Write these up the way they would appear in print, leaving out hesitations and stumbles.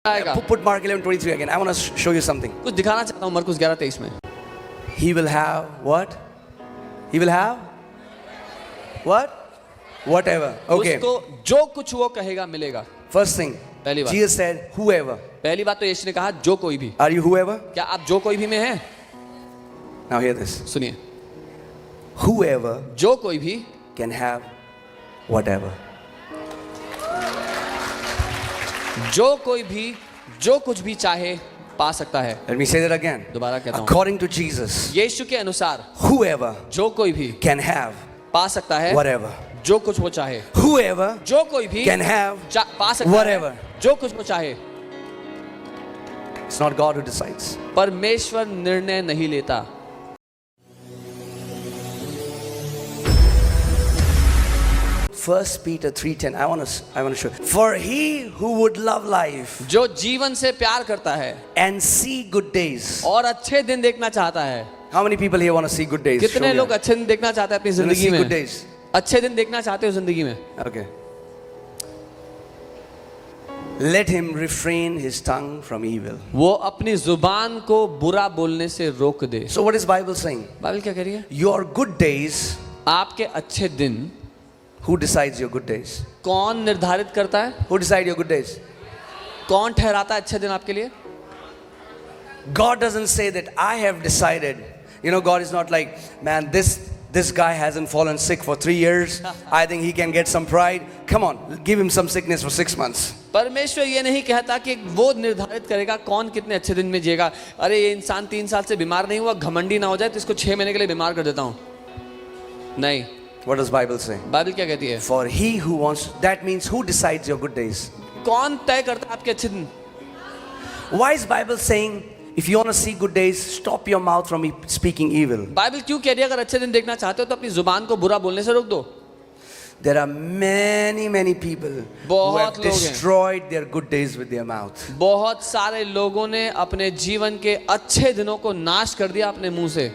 Put Mark 11:23 again. I want to show you something. कुछ दिखाना चाहता हूँ मरकुस 11:23 में. He will have what? He will have what? Whatever. Okay. उसको जो कुछ वो कहेगा मिलेगा. First thing. पहली बात. Jesus said, whoever. पहली बात तो यीशु ने कहा जो कोई भी. Are you whoever? क्या आप जो कोई भी में हैं? Now hear this. सुनिए. Whoever जो कोई भी can have whatever. जो कोई भी जो कुछ भी चाहे पा सकता है. Let me say that again. दोबारा कहता हूँ. According to Jesus, यीशु के अनुसार whoever जो कोई भी can have पा सकता है whatever. जो कुछ वो चाहे. Whoever जो कोई भी can have पा सकता whatever. है जो कुछ वो चाहे. It's not God who decides. परमेश्वर निर्णय नहीं लेता. First Peter 3:10. I want to show. For he who would love life जो जीवन से प्यार करता है and see good days. और अच्छे दिन देखना चाहता है. How many people here want to see good days? कितने लोग अच्छे दिन देखना चाहते हैं अपनी जिंदगी में? Good days. अच्छे दिन देखना चाहते हो जिंदगी में? Okay. Let him refrain his tongue from evil. वो अपनी जुबान को बुरा बोलने से रोक दे. So what is Bible saying? Bible क्या कह रही है? Your good days. आपके अच्छे दिन. Who decides your good days? कौन निर्धारित करता है? Who decides your good days? कौन ठहराता है अच्छे दिन आपके लिए? God doesn't say that I have decided. You know, God is not like, man, this guy hasn't fallen sick for 3 years. I think he can get some pride. Come on, give him some sickness for 6 months. परमेश्वर ये नहीं कहता कि वो निर्धारित करेगा कौन कितने अच्छे दिन में जिएगा. अरे ये इंसान 3 साल से बीमार नहीं हुआ, घमंडी ना हो जाए तो इसको 6 महीने के लिए बीमार कर देता हूँ. नहीं. What does Bible say? Bible क्या कहती है? For he who wants, that means who decides your good days? कौन तय करता है आपके अच्छे दिन? Why is Bible saying if you want to see good days, stop your mouth from speaking evil? Bible क्यों कह रही है अगर अच्छे दिन देखना चाहते हो तो अपनी जुबान को बुरा बोलने से रोक दो? There are many people who have destroyed their good days with their mouth. बहुत सारे लोगों ने अपने जीवन के अच्छे दिनों को नाश कर दिया अपने मुंह से.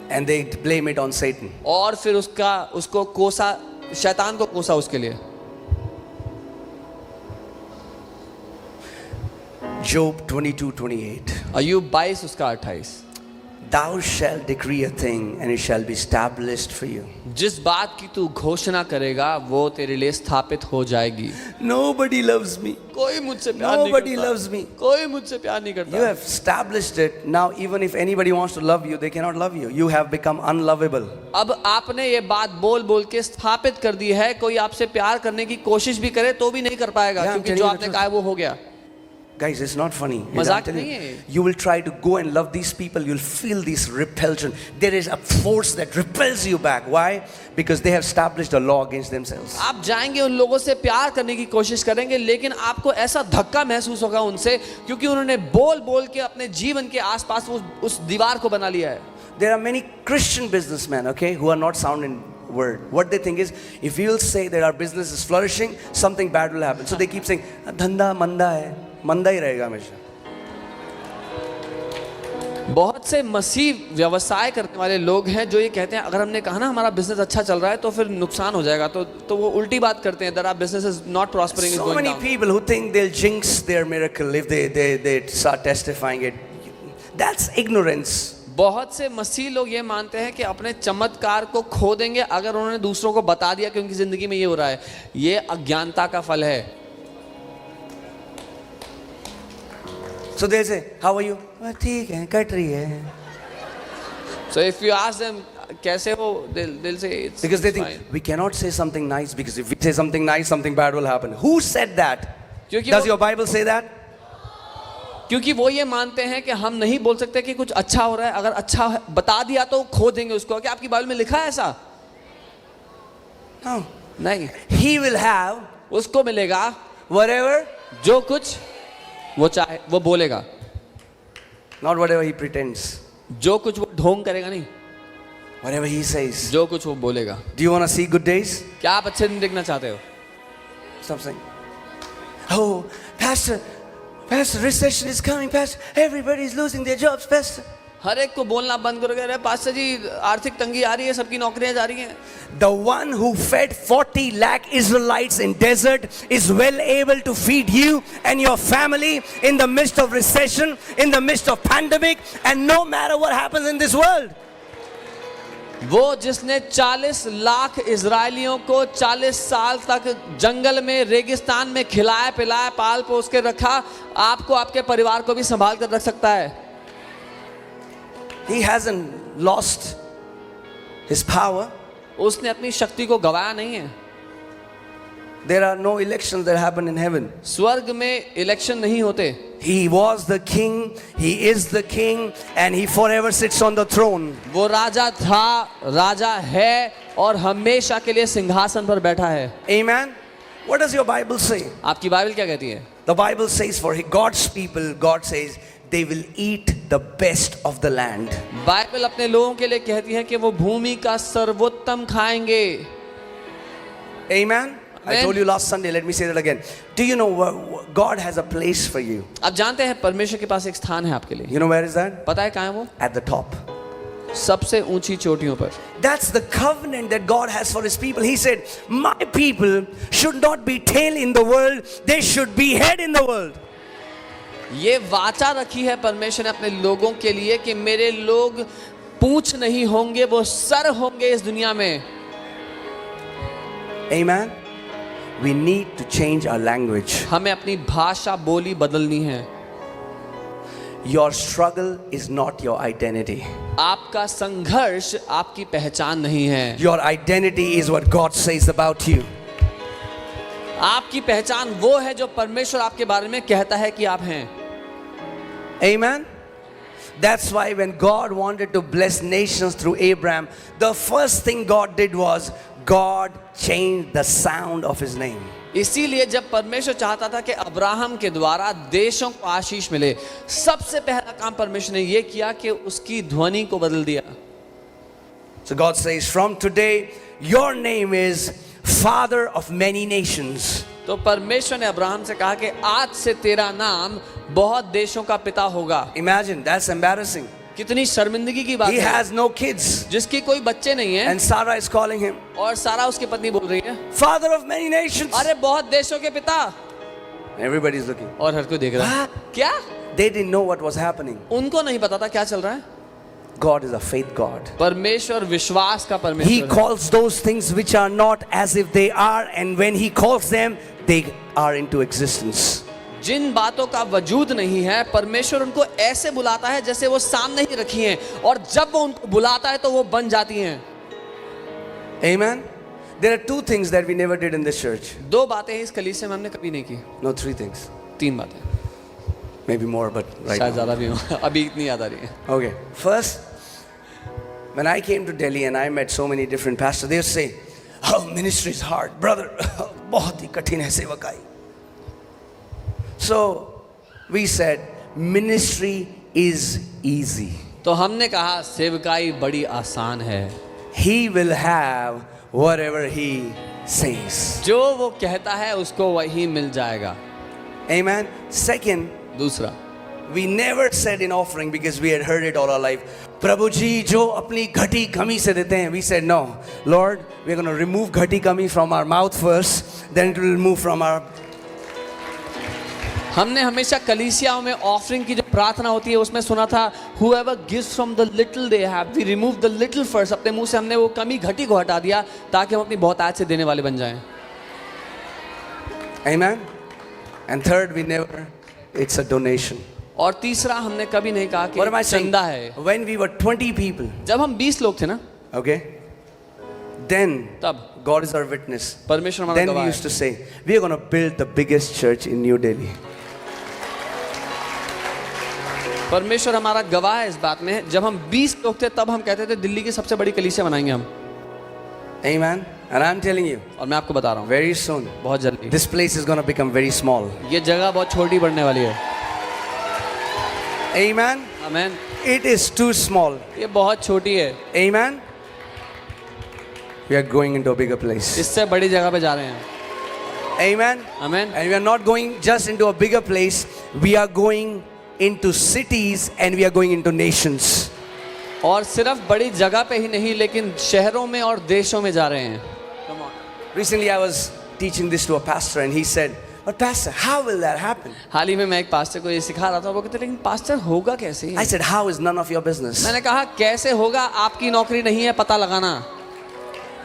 And they blame it on Satan. और फिर उसको कोसा, शैतान को कोसा उसके लिए. Job 22:28. अय्यूब 22 उसका 28. Thou shalt decree a thing and it shall be established for you. जिस बात की तू घोषणा करेगा वो तेरे लिए स्थापित हो जाएगी. Nobody loves me. कोई मुझसे प्यार नहीं करता. Nobody loves me. कोई मुझसे प्यार नहीं करता. You have established it. Now even if anybody wants to love you, they cannot love you. You have become unlovable. अब आपने ये बात बोल के स्थापित कर दी है. कोई आपसे प्यार करने की कोशिश भी करे तो भी नहीं कर पाएगा क्योंकि जो आपने कहा है वो हो गया. Guys, it's not funny. मजाक नहीं है. You will try to go and love these people. You'll feel this repulsion. There is a force that repels you back. Why? Because they have established a law against themselves. आप जाएंगे उन लोगों से प्यार करने की कोशिश करेंगे लेकिन आपको ऐसा धक्का महसूस होगा उनसे क्योंकि उन्होंने बोल के अपने जीवन के आसपास उस दीवार को बना लिया है. There are many Christian businessmen, okay, who are not sound in word. What they think is, if you will say that our business is flourishing, something bad will happen. So they keep saying, धंधा मंदा है, मंदा ही रहेगा हमेशा. बहुत से मसीह व्यवसाय करने वाले लोग हैं जो ये कहते हैं अगर हमने कहा ना हमारा बिजनेस अच्छा चल रहा है तो फिर नुकसान हो जाएगा तो वो उल्टी बात करते हैं. that our business is not prospering, is so going many down. people who think they'll jinx their miracle if they start testifying it. That's ignorance. बहुत से मसीह लोग ये मानते हैं कि अपने चमत्कार को खो देंगे अगर उन्होंने दूसरों को बता दिया कि उनकी जिंदगी में ये हो रहा है. ये अज्ञानता का फल है. So they say, how are you? ठीक है, कट रही है. So if you ask them कैसे हो, they'll say it's because they think fine. we cannot say something nice because if we say something nice, something bad will happen. Who said that? Does your Bible say that? क्योंकि वो ये मानते हैं कि हम नहीं बोल सकते कि कुछ अच्छा हो रहा है. अगर अच्छा बता दिया तो खो देंगे उसको. क्या आपकी बाइबल में लिखा है ऐसा? No. नहीं. He will have उसको मिलेगा whatever, जो कुछ वो चाहे वो बोलेगा. not whatever he pretends. जो कुछ वो ढोंग करेगा नहीं. Whatever he says. जो कुछ वो बोलेगा. Do you want to see good days? क्या आप अच्छे दिन देखना चाहते हो? Stop saying, oh, Pastor, recession is coming, Pastor. Everybody is losing their jobs, Pastor. हर एक को बोलना बंद करोगे, अरे पास्टर जी आर्थिक तंगी आ रही है, सबकी नौकरियां जा रही हैं। The one who fed 40 lakh Israelites in desert is well able to feed you and your family in the midst of recession, in the midst of pandemic, and no matter what happens in this world. वो जिसने 40 लाख इजरायलियों को 40 साल तक जंगल में, रेगिस्तान में खिलाया पिलाया, पाल पोस के रखा, आपको आपके परिवार को भी संभाल कर रख सकता है। He hasn't lost his power. उसने अपनी शक्ति को गवाया नहीं है। There are no elections that happen in heaven. स्वर्ग में इलेक्शन नहीं होते। He was the king, he is the king, and he forever sits on the throne. वो राजा था, राजा है और हमेशा के लिए सिंहासन पर बैठा है। Amen. What does your Bible say? आपकी बाइबल क्या कहती है? The Bible says for God's people, God says they will eat the best of the land. Bible अपने लोगों के लिए कहती है कि वो भूमि का सर्वोत्तम खाएंगे। Amen. I Amen. told you last Sunday, let me say that again. Do you know God has a place for you? आप जानते हैं परमेश्वर के पास एक स्थान है आपके लिए। You know where is that? पता है कहाँ है वो? At the top. सबसे ऊंची चोटियों पर। That's the covenant that God has for his people. He said, my people should not be tail in the world, they should be head in the world. ये वाचा रखी है परमेश्वर ने अपने लोगों के लिए कि मेरे लोग पूंछ नहीं होंगे, वो सर होंगे इस दुनिया में। Amen. We need to change our language. हमें अपनी भाषा बोली बदलनी है। Your struggle is not your identity. आपका संघर्ष आपकी पहचान नहीं है। Your identity is what God says about you. आपकी पहचान वो है जो परमेश्वर आपके बारे में कहता है कि आप हैं। Amen. That's why when God wanted to bless nations through Abraham, the first thing God did was God changed the sound of his name. इसीलिए जब परमेश्वर चाहता था कि अब्राहम के द्वारा देशों को आशीष मिले, सबसे पहला काम परमेश्वर ने यह किया कि उसकी ध्वनि को बदल दिया। So God says, from today, your name is Father of many nations. तो परमेश्वर ने अब्राहम से कहा कि आज से तेरा नाम बहुत देशों का पिता होगा। Imagine, that's embarrassing. कितनी शर्मिंदगी की बात He है। has no kids. जिसकी कोई बच्चे नहीं है And Sarah is calling him और सारा उसकी पत्नी बोल रही है, Father of many nations. अरे बहुत देशों के पिता। Everybody is looking. और हर कोई देख रहा है। क्या? They didn't know what was happening. उनको नहीं पता था क्या चल रहा है। God is a faith God. परमेश्वर विश्वास का He परमेश्वर है। calls those things which are not as if they are, and when he calls them, they are into existence. जिन बातों का वजूद नहीं है परमेश्वर उनको ऐसे बुलाता है जैसे वो सामने ही रखी हैं, और जब वो उनको बुलाता है तो वो बन जाती हैं। Amen. There are two things that we never did in this church. दो बातें इस कलीसिया में हमने कभी नहीं की। No, three things. तीन बातें, Maybe more, but right शायद now. ज्यादा भी हो, अभी इतनी याद आ रही है। Okay. First, when I came to Delhi and I met so many different pastors, they would say, "Oh, ministry is hard, brother. बहुत ही कठिन है सेवकाई." So we said, ministry is easy. तो हमने कहा सेवकाई बड़ी आसान है। He will have whatever he says. जो वो कहता है उसको वही मिल जाएगा। Amen. Second, दूसरा, we never said in offering because we had heard it all our life, प्रभु जी जो अपनी घटी कमी से देते हैं, we said no, Lord, we are going to remove घटी कमी from our mouth first, then it will remove from our. हमने हमेशा कलीसियाओं में ऑफरिंग की जो प्रार्थना होती है उसमें सुना था whoever gives from the little they have, we remove the little first। अपने मुंह से हमने वो कमी घटी को हटा दिया ताकि हम अपनी बहुत आयत से देने वाले बन जाएं। Amen. And third, we never, it's a donation. और तीसरा हमने कभी नहीं कहा What am I कि saying? चंदा है। When we were 20 people, जब हम 20 लोग थे ना, okay, then तब God is our witness. परमेश्वर हमारा Then we गवाह used है। to say, we are going to build the biggest church in New Delhi. परमेश्वर हमारा गवाह है इस बात में। जब हम 20 लोग थे तब हम कहते थे दिल्ली की सबसे बड़ी कलीसिया बनाएंगे हम। Amen. And I'm telling you, और मैं आपको बता रहा हूँ very soon, बहुत जल्दी this place is going to become very small. ये जगह बहुत छोटी पड़ने वाली है। Amen. Amen. It is too small. ये बहुत छोटी है, Amen. We are going into a bigger place. इससे बड़ी जगह पे जा रहे हैं। Amen. Amen. And we are not going just into a bigger place. We are going into cities and we are going into nations. और सिर्फ बड़ी जगह पे ही नहीं लेकिन शहरों में और देशों में जा रहे हैं. Recently, I was teaching this to a pastor, and he said, "But pastor, how will that happen?" हाल ही में मैं एक पास्टर को ये सिखा रहा था. वो कहते लेकिन पास्टर होगा कैसे? I said, "How is none of your business?" मैंने कहा कैसे होगा, आपकी नौकरी नहीं है पता लगाना.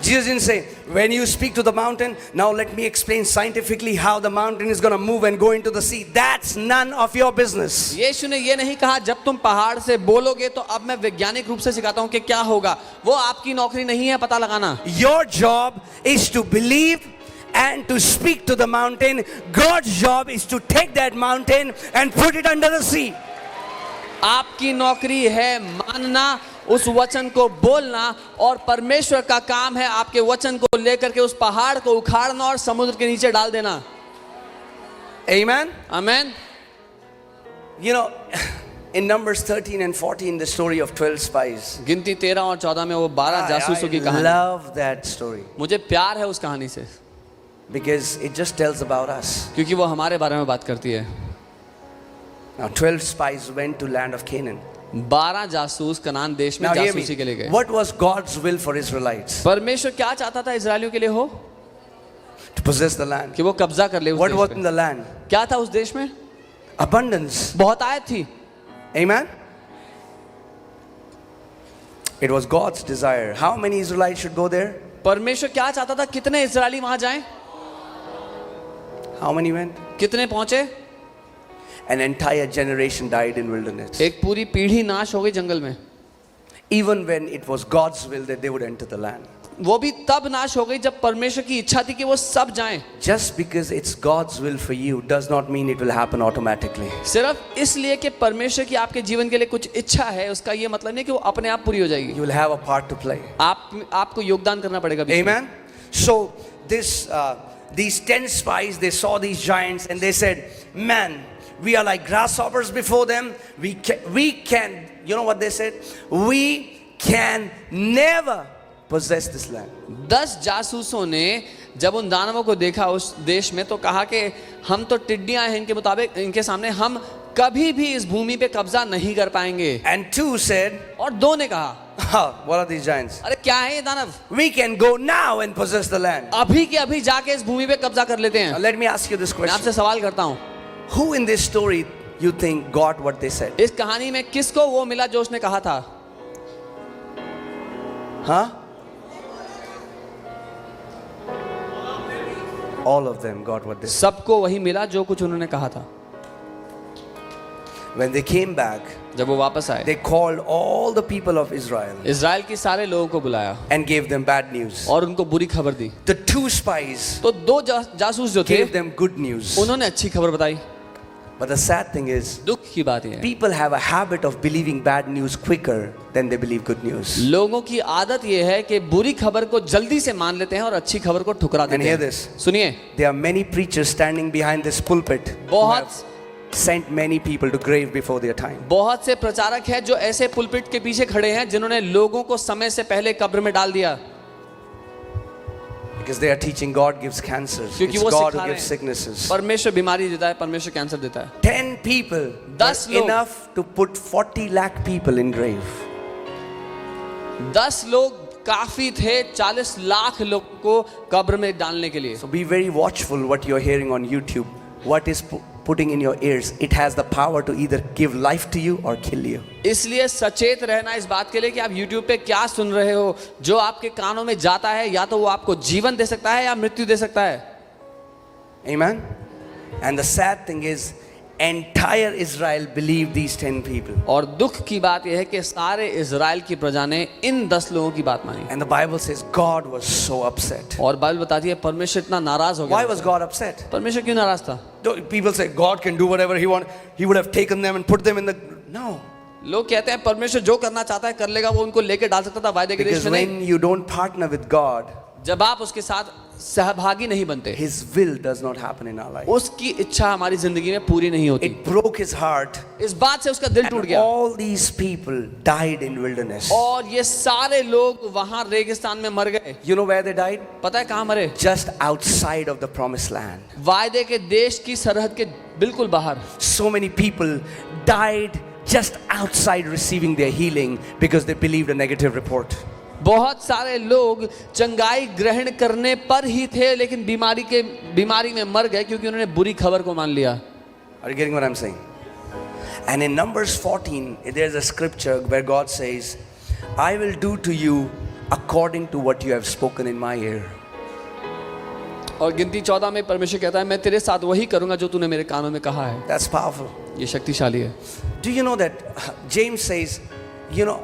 Jesus didn't say, "When you speak to the mountain, now let me explain scientifically how the mountain is going to move and go into the sea." That's none of your business. यीशु ने ये नहीं कहा जब तुम पहाड़ से बोलोगे तो अब मैं वैज्ञानिक रूप से सिखाता हूँ कि क्या होगा. वो आपकी नौकरी नहीं है पता लगाना. Your job is to believe and to speak to the mountain. God's job is to take that mountain and put it under the sea. आपकी नौकरी है मानना, उस वचन को बोलना, और परमेश्वर का काम है आपके वचन को लेकर के उस पहाड़ को उखाड़ना और समुद्र के नीचे डाल देना. Amen? Amen. You know, in Numbers 13 and 14, the story of 12 spies. गिनती 13 और 14 में वो 12 जासूसों की I कहानी. love that story मुझे प्यार है उस कहानी से because it just tells about us. क्योंकि वो हमारे बारे में बात करती है. Now, 12 spies went to land of Canaan. 12 जासूस कनान देश में Now, hear जासूसी के लिए me. गए. What was God's will for Israelites? परमेश्वर क्या चाहता था इजरायलियों के लिए हो? To possess the land. कि वो कब्जा कर ले उस What देश was पे. in the land? क्या था उस देश में? Abundance. बहुत आयत थी. Amen? It was God's desire. How many Israelites should go there? परमेश्वर क्या चाहता था कितने इजरायली वहां जाएं? How many went? कितने पहुंचे? An entire generation died in wilderness. एक पूरी पीढ़ी नाश हो गई जंगल में. Even when it was God's will that they would enter the land. वो भी तब नाश हो गई जब परमेश्वर की इच्छा थी कि वो सब जाएं. Just because it's God's will for you does not mean it will happen automatically. सिर्फ इसलिए कि परमेश्वर की आपके जीवन के लिए कुछ इच्छा है उसका ये मतलब नहीं कि वो अपने आप पूरी हो जाएगी. You will have a part to play. आपको योगदान करना पड़ेगा बीच में. Amen? So these 10 spies, they saw these giants and they said, "Man, we are like grasshoppers before them. We can, you know what they said? We can never possess this land." 10 जासूसों ने जब उन दानवों को देखा उस देश में तो कहा कि हम तो टिड्डियां हैं इनके मुताबिक, इनके सामने हम कभी भी इस भूमि पे कब्जा नहीं कर पाएंगे. And 2 said, और 2 ने कहा, "What are these giants? अरे क्या है ये दानव, We can go now and possess the land." अभी के अभी जाके इस भूमि पे कब्जा कर लेते Now हैं. let me ask you this मैं question. आपसे सवाल करता हूँ, Who in this story you think got what they said? इस कहानी में किसको वो मिला जो उसने कहा था? Huh? All of them got what they said. सबको वही मिला जो कुछ उन्होंने कहा था. When they came back, जब वो वापस आए, they called all the people of Israel Israel के सारे लोगों को बुलाया and gave them bad news. और उनको बुरी खबर दी. The 2 spies तो 2 जासूस जो थे gave them good news. उन्होंने अच्छी खबर बताई. But the sad thing is, दुख की बात यह है people have a habit of believing bad news quicker than they believe good news. लोगों की आदत यह है कि बुरी खबर को जल्दी से मान लेते हैं और अच्छी खबर को ठुकरा And देते hear हैं. this. सुनिए, There are many preachers standing behind this pulpit who बहुत have sent many people to grave before their time. बहुत से प्रचारक हैं जो ऐसे पुलपिट के पीछे खड़े हैं जिन्होंने लोगों को समय से पहले कब्र में डाल दिया. Because they are teaching God gives cancers. क्योंकि It's वो God सिखा who रहे gives हैं sicknesses. परमेश्वर बीमारी देता है, परमेश्वर कैंसर देता है. 10 people 10 were लोग. enough to put 40 lakh people in grave. 10 लोग काफी थे 40 लाख लोगों को कब्र में डालने के लिए. So be very watchful what you're hearing on YouTube. What is putting in your ears? It has the power to either give life to you or kill you. इसलिए सचेत रहना इस बात के लिए कि आप YouTube पे क्या सुन रहे हो. जो आपके कानों में जाता है या तो वो आपको जीवन दे सकता है या मृत्यु दे सकता है. Amen? And the sad thing is, entire Israel believed these 10 people. और दुख की बात यह है कि सारे इजराइल की प्रजा ने इन 10 लोगों की बात मानी. And the Bible says God was so upset. और बाइबल बताती है परमेश्वर इतना नाराज हो Why गया. was God upset? परमेश्वर क्यों नाराज था? People say God can do whatever He wants. He would have taken them and put them in the... No. लोग कहते हैं परमेश्वर जो करना चाहता है कर लेगा, वो उनको लेके डाल सकता था वायदे के देश Because में नहीं. when you don't partner with God, जब आप उसके साथ सहभागी नहीं बनते, His will does not happen in our life. उसकी इच्छा हमारी जिंदगी में पूरी नहीं होती. It broke His heart. इस बात से उसका दिल टूट And गया. all these people died in wilderness. और ये सारे लोग वहां रेगिस्तान में मर गए. You know where they died? पता है कहां मरे? Just outside of the promised land. वायदे के देश की सरहद के बिल्कुल बाहर. So many people died just outside receiving their healing because they believed a negative report. बहुत सारे लोग चंगाई ग्रहण करने पर ही थे, लेकिन बीमारी में मर गए क्योंकि उन्होंने बुरी खबर को मान लिया। Are you getting what I'm saying? And in Numbers 14, there's a scripture where God says, I will do to you according to what you have spoken in my ear. और गिनती 14 में परमेश्वर कहता है, मैं तेरे साथ वही करूंगा जो तूने मेरे कानों में कहा है। That's powerful. ये शक्तिशाली है। Do you know that James says,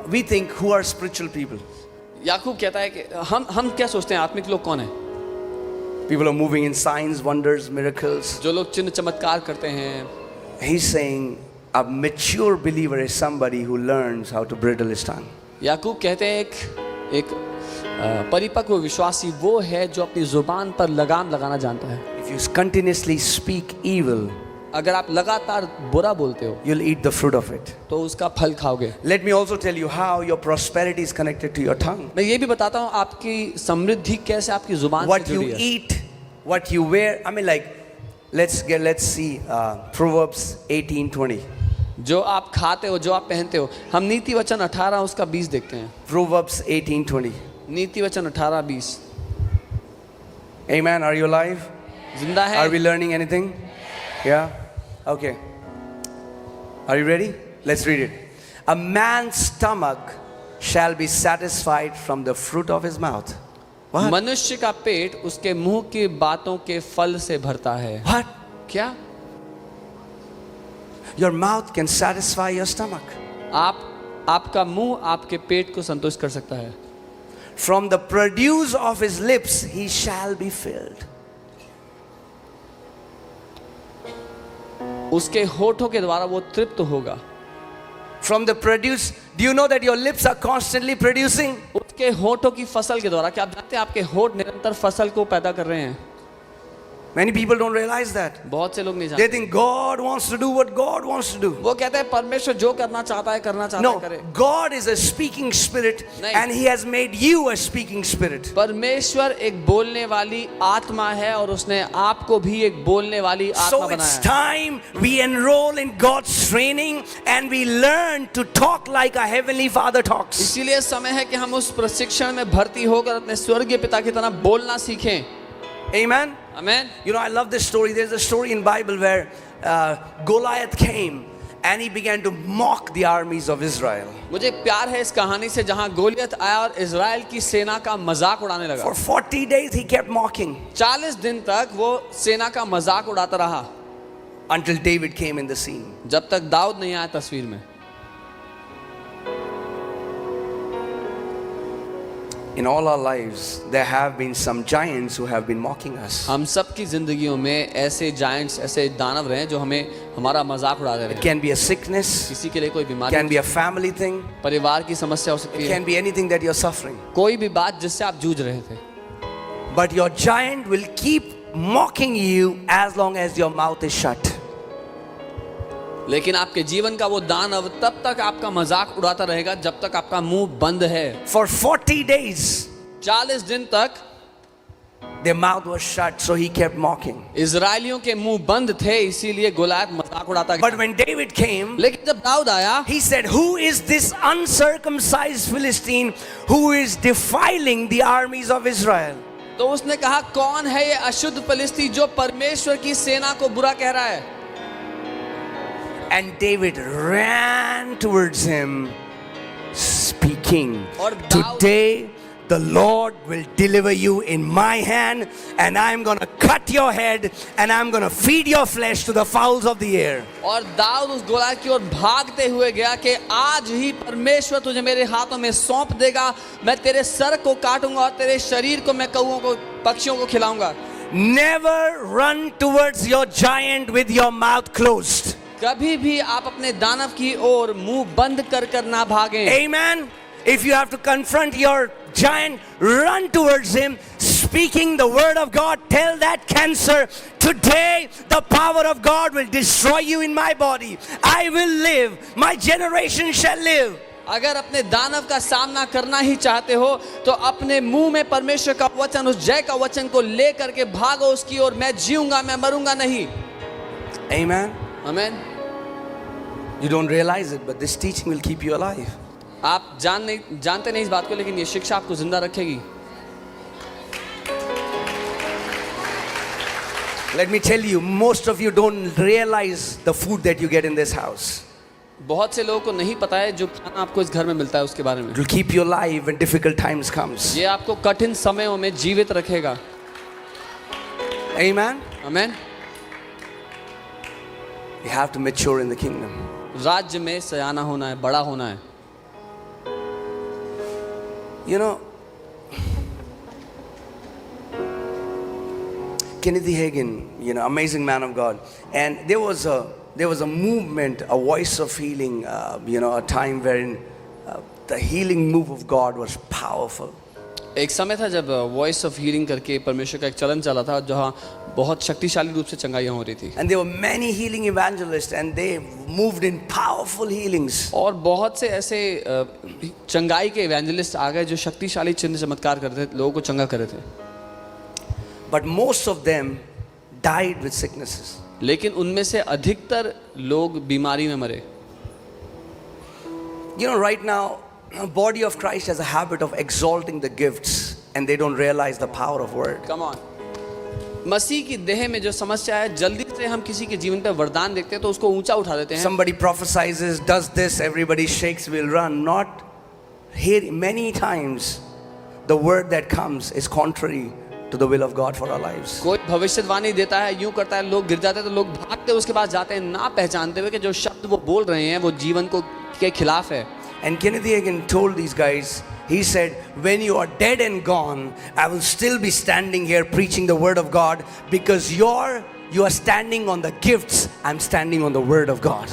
we think who are spiritual people? याकूब कहता है कि हम क्या सोचते हैं, आत्मिक लोग कौन है? People are moving in signs, wonders, miracles. जो लोग चिन्ह चमत्कार करते हैं। He's saying a mature believer is somebody who learns how to bridle his tongue. याकूब कहते हैं एक परिपक्व विश्वासी वो है जो अपनी जुबान पर लगाम लगाना जानता है। If you continuously speak evil, अगर आप लगातार बुरा बोलते हो, you'll eat the fruit of it. तो उसका फल खाओगे। Let me also tell you how your prosperity is connected to your tongue. मैं ये भी बताता हूँ आपकी समृद्धि कैसे आपकी जुबान What से you जुड़ी है। eat, what you wear. I mean, like, let's see Proverbs 18:20. जो आप खाते हो, जो आप पहनते हो। हम नीति वचन 18 उसका 20 देखते हैं। Proverbs 18:20. नीति वचन 18:20। Amen. Are you alive? जिंदा है? Are we learning anything? Yeah? Okay. Are you ready? Let's read it. A man's stomach shall be satisfied from the fruit of his mouth. What? मनुष्य का पेट उसके मुंह की बातों के फल से भरता है। What? क्या? Your mouth can satisfy your stomach. आपका मुंह आपके पेट को संतुष्ट कर सकता है। From the produce of his lips he shall be filled. उसके होठों के द्वारा वो तृप्त होगा। From the produce, do you know that your lips are constantly producing? उसके होठों की फसल के द्वारा, क्या आप जानते हैं आपके होठ निरंतर फसल को पैदा कर रहे हैं? Many people don't realize that. बहुत से लोग नहीं They जानते। think God wants to do what God wants to do. वो कहते हैं परमेश्वर जो करना चाहता है No, करे। God is a speaking spirit नहीं। and he has made you a speaking spirit. परमेश्वर एक बोलने वाली आत्मा है और उसने आपको भी एक बोलने वाली आत्मा So it's बनाया है। time we enroll in God's training and we learn to talk like a heavenly Father talks. इसीलिए समय है कि हम उस प्रशिक्षण में भर्ती होकर अपने स्वर्गीय पिता की तरह बोलना सीखें। Amen. Amen. I love this story. There's a story in Bible where Goliath came and he began to mock the armies of Israel. मुझे प्यार है इस कहानी से जहां गोलियत आया और इजराइल की सेना का मजाक उड़ाने लगा। For 40 days he kept mocking 40 दिन तक वो सेना का मजाक उड़ाता रहा until David came in the scene. जब तक दाऊद नहीं आया तस्वीर में। In all our lives, there have been some giants who have been mocking us. हम सब की जिंदगियों में ऐसे जायंट्स, ऐसे दानव रहे जो हमें हमारा मजाक उड़ाते It रहे। can be a sickness, किसी के लिए कोई it बीमारी, can be a family thing, परिवार की समस्या हो सकती it है, can be anything that you're suffering. कोई भी बात जिससे आप जूझ रहे थे। But your giant will keep mocking you as long as your mouth is shut. लेकिन आपके जीवन का वो दानव तब तक आपका मजाक उड़ाता रहेगा जब तक आपका मुंह बंद है। For 40 days, 40 दिन तक their mouth was shut, so he kept mocking. इजरायलियों के मुंह बंद थे, इसीलिए गोलियत मजाक उड़ाता गया। But when David came, लेकिन जब दाऊद आया, he said, who is this uncircumcised Philistine who is defiling the armies of Israel? तो उसने कहा कौन है ये अशुद्ध फिलिस्ती जो परमेश्वर की सेना को बुरा कह रहा है? And David ran towards him, speaking, और Dawood today the Lord will deliver you in my hand, and I'm going to cut your head, and I'm going to feed your flesh to the fowls of the air. और दाऊद उस गोलियत की ओर भागते हुए गया कि आज ही परमेश्वर तुझे मेरे हाथों में सौंप देगा, मैं तेरे सर को काटूंगा और तेरे शरीर को मैं कौओं को, पक्षियों को खिलाऊंगा। Never run towards your giant with your mouth closed. कभी भी आप अपने दानव की ओर मुंह बंद कर ना भागें। Amen. If you have to confront your giant, run towards him, speaking the word of God. Tell that cancer, today the power of God will destroy you in my body. I will live. My generation shall live. अगर अपने दानव का सामना करना ही चाहते हो तो अपने मुंह में परमेश्वर का वचन, उस जय का वचन को लेकर के भागो उसकी ओर। मैं जीऊंगा, मैं मरूंगा नहीं। Amen. आमीन। You don't realize it, but this teaching will keep you alive. आप जानते नहीं इस बात को, लेकिन ये शिक्षा आपको जिंदा रखेगी. Let me tell you, most of you don't realize the food that you get in this house. बहुत से लोगों को नहीं पता है जो खाना आपको इस घर में मिलता है उसके बारे में. It will keep you alive when difficult times comes. ये आपको कठिन समयों में जीवित रखेगा. Amen. Amen. You have to mature in the kingdom. राज्य में सयाना होना है, बड़ा होना है. You know, Kenneth Hagin, amazing man of God, and there was a movement, a voice of healing, a time wherein the healing move of God was powerful. एक समय था जब वॉइस ऑफ हीलिंग करके परमेश्वर का एक चलन चला था, जहाँ बहुत शक्तिशाली रूप से चंगाइयाँ हो रही थी. And there were many healing evangelists, and they moved in powerful healings. और बहुत से ऐसे चंगाई के इवेंजलिस्ट आ गए जो शक्तिशाली चिन्ह चमत्कार करते थे, लोगों को चंगा कर रहे थे. But most of them died with sicknesses. लेकिन उनमें से अधिकतर लोग बीमारी में मरे. Right now, the body of Christ has a habit of exalting the gifts, and they don't realize the power of word. Come on. मसीह की देह में जो समस्या है, जल्दी से हम किसी के जीवन पे वरदान देखते हैं तो उसको ऊंचा उठा देते हैं. Somebody prophesies, does this, everybody shakes, will run. Not here. Many times, the word that comes is contrary to the will of God for our lives. कोई भविष्यवाणी देता है, यूं करता है, लोग गिर जाते हैं तो लोग भागते उसके पास जाते हैं, ना पहचानते हुए कि जो शब्द वो बोल रहे हैं वो जीवन को के खिलाफ है. And Kenneth Hagin told these guys, he said, when you are dead and gone, I will still be standing here preaching the word of God, because you are standing on the gifts, I'm standing on the word of God.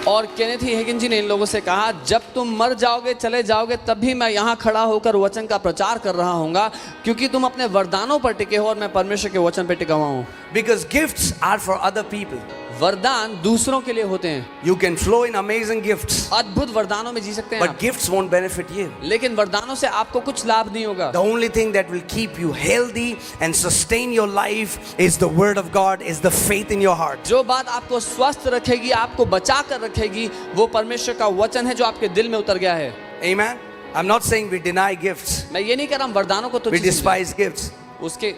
और Kenneth हेगिन जी ने इन लोगों से कहा, जब तुम मर जाओगे, चले जाओगे, तब भी मैं यहाँ खड़ा होकर वचन का प्रचार कर रहा हूँगा, क्योंकि तुम अपने वरदानों पर टिके हो और मैं परमेश्वर के वचन पर टिका हुआ हूँ. Because gifts are for other people. वरदान दूसरों के लिए होते हैं. You can flow in amazing gifts, अद्भुत वरदानों में जी सकते हैं but आप. gifts won't benefit you. लेकिन वरदानों से आपको कुछ लाभ नहीं होगा. The only thing that will keep you healthy and sustain your life is the word of God, is the faith in your heart. जो बात आपको स्वस्थ रखेगी, आपको बचा कर रखेगी, वो परमेश्वर का वचन है जो आपके दिल में उतर गया है. Amen. I'm not saying we deny gifts. मैं ये नहीं कह रहा हूँ वरदानों को तो We despise gifts. उसके,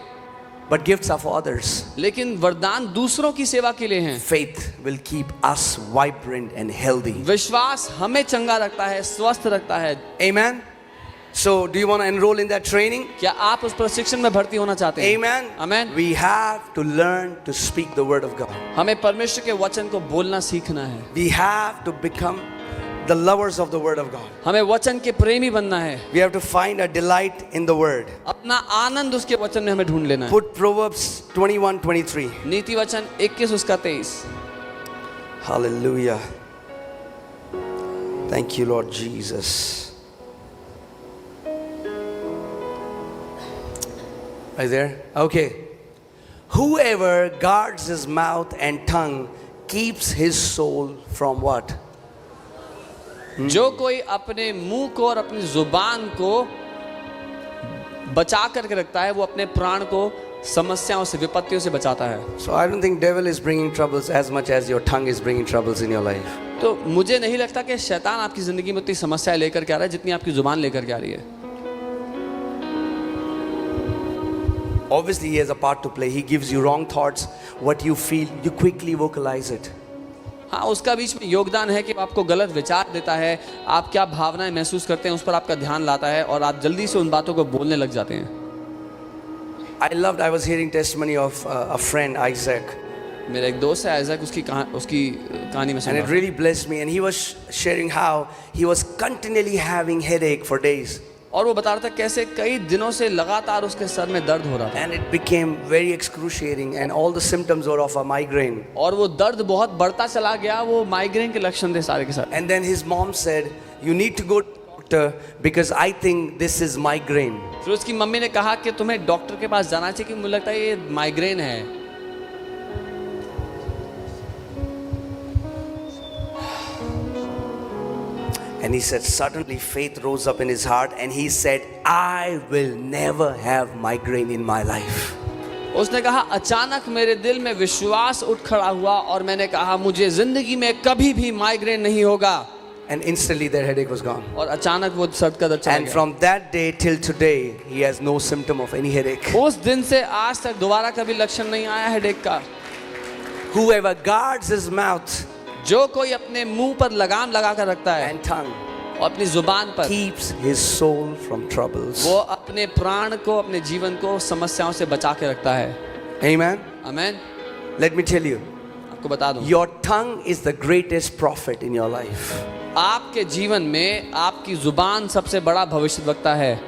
But gifts are for others. लेकिन वरदान दूसरों की सेवा के लिए हैं. Faith will keep us vibrant and healthy. विश्वास हमें चंगा रखता है, स्वस्थ रखता है. Amen. So, do you want to enroll in that training? क्या आप उस प्रशिक्षण में भर्ती होना चाहते हैं? Amen. Amen. We have to learn to speak the word of God. हमें परमेश्वर के वचन को बोलना सीखना है. We have to become the lovers of the word of God. हमें वचन के प्रेमी बनना है. We have to find a delight in the word. अपना आनंद उसके वचन में हमें ढूंढ लेना है. Put Proverbs 21:23. नीति वचन 21 उसका 23. Hallelujah. Thank you, Lord Jesus. Are you there? Okay. Whoever guards his mouth and tongue keeps his soul from what? जो कोई अपने मुंह को और अपनी जुबान को बचा करके रखता है, वो अपने प्राण को समस्याओं से, विपत्तियों से बचाता है. So I don't think devil is bringing troubles as much as your tongue is bringing troubles in your life. तो मुझे नहीं लगता कि शैतान आपकी जिंदगी में उतनी समस्याएं लेकर के आ रहा है जितनी आपकी जुबान लेकर के आ रही है. Obviously he has a part to play. He gives you wrong thoughts, what you feel, you quickly vocalize it. हाँ, उसका बीच में योगदान है कि आपको गलत विचार देता है, आप क्या भावनाएं महसूस करते हैं उस पर आपका ध्यान लाता है और आप जल्दी से उन बातों को बोलने लग जाते हैं. I was hearing testimony of a friend, Isaac. मेरा एक दोस्त है आइजैक, उसकी कहानी में And सुना. it really blessed me. And he was sharing how he was continually having headache for days. और वो बता रहा था कैसे कई दिनों से लगातार उसके सर में दर्द हो रहा था. And it became very excruciating, and all the symptoms were of a migraine. और वो दर्द बहुत बढ़ता चला गया, वो माइग्रेन के लक्षण थे सारे के सारे. And then his mom said, you need to go to the doctor because I think this is migraine. फिर उसकी मम्मी ने कहा कि तुम्हें डॉक्टर के पास जाना चाहिए, कि मुझे लगता है ये माइग्रेन है. And he said, suddenly faith rose up in his heart, and he said, I will never have migraine in my life. उसने कहा अचानक मेरे दिल में विश्वास उठ खड़ा हुआ और मैंने कहा मुझे जिंदगी में कभी भी माइग्रेन नहीं होगा। And instantly their headache was gone. और अचानक वो सर का दर्द चला And गया। from that day till today, he has no symptom of any headache. उस दिन से आज तक दोबारा कभी लक्षण नहीं आया हेडेक का। Whoever guards his mouth जो कोई अपने मुंह पर लगाम लगा कर रखता है and tongue और अपनी जुबान पर, keeps his soul from troubles. वो अपने प्राण को, अपने जीवन को समस्याओं से बचा के रखता है। Amen. आमीन। Let me tell you, आपको बता दूं, your tongue is the greatest prophet in your life. आपके जीवन में आपकी जुबान सबसे बड़ा भविष्यवक्ता है।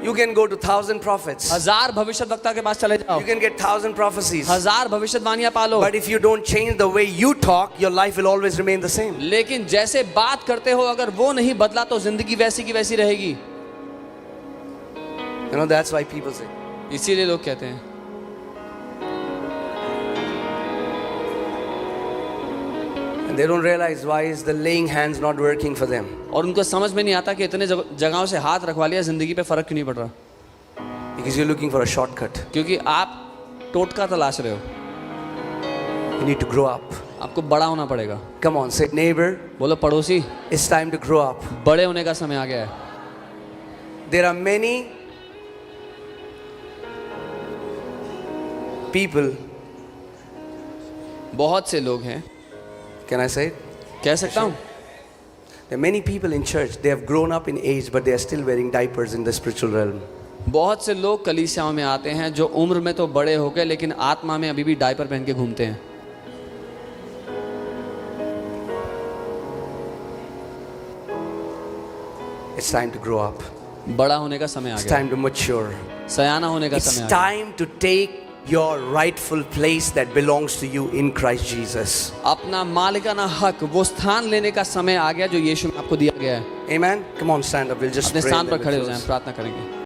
You can go to 1,000 prophets. 1000 भविष्यवक्ता के पास चले जाओ, You can get 1,000 prophecies. 1000 भविष्यवाणियां पालो, But if you don't change the way you talk, your life will always remain the same. लेकिन जैसे बात करते हो अगर वो नहीं बदला तो जिंदगी वैसी की वैसी रहेगी। You know, that's why people say, इसीलिए लोग कहते हैं, and they don't realize why is the laying hands not working for them. और उनको समझ में नहीं आता कि इतने जगहों से हाथ रखवा लिया, जिंदगी पे फर्क क्यों नहीं पड़ रहा? Because you're looking for a shortcut. क्योंकि आप टोटका तलाश रहे हो। You need to grow up. आपको बड़ा होना पड़ेगा। Come on, say neighbor, बोलो पड़ोसी, it's time to grow up. बड़े होने का समय आ गया है। There are many people, बहुत से लोग हैं, can I say it? कह सकता हूँ, There are many people in church, they have grown up in age, but they are still wearing diapers in the spiritual realm. बहुत से लोग कलीसियाओं में आते हैं जो उम्र में तो बड़े हो गए लेकिन आत्मा में अभी भी डायपर पहन के घूमते हैं। It's time to grow up. बड़ा होने का समय आ It's गया, time to mature. सयाना होने का It's समय आ गया। time to take your rightful place that belongs to you in Christ Jesus. अपना मालिकाना हक, वो स्थान लेने का समय आ गया जो यीशु ने आपको दिया गया है। Amen. Come on, stand up. We'll just अपने pray. स्थान and पर then खड़े we'll हो जाएं, close. प्रार्थना करेंगे।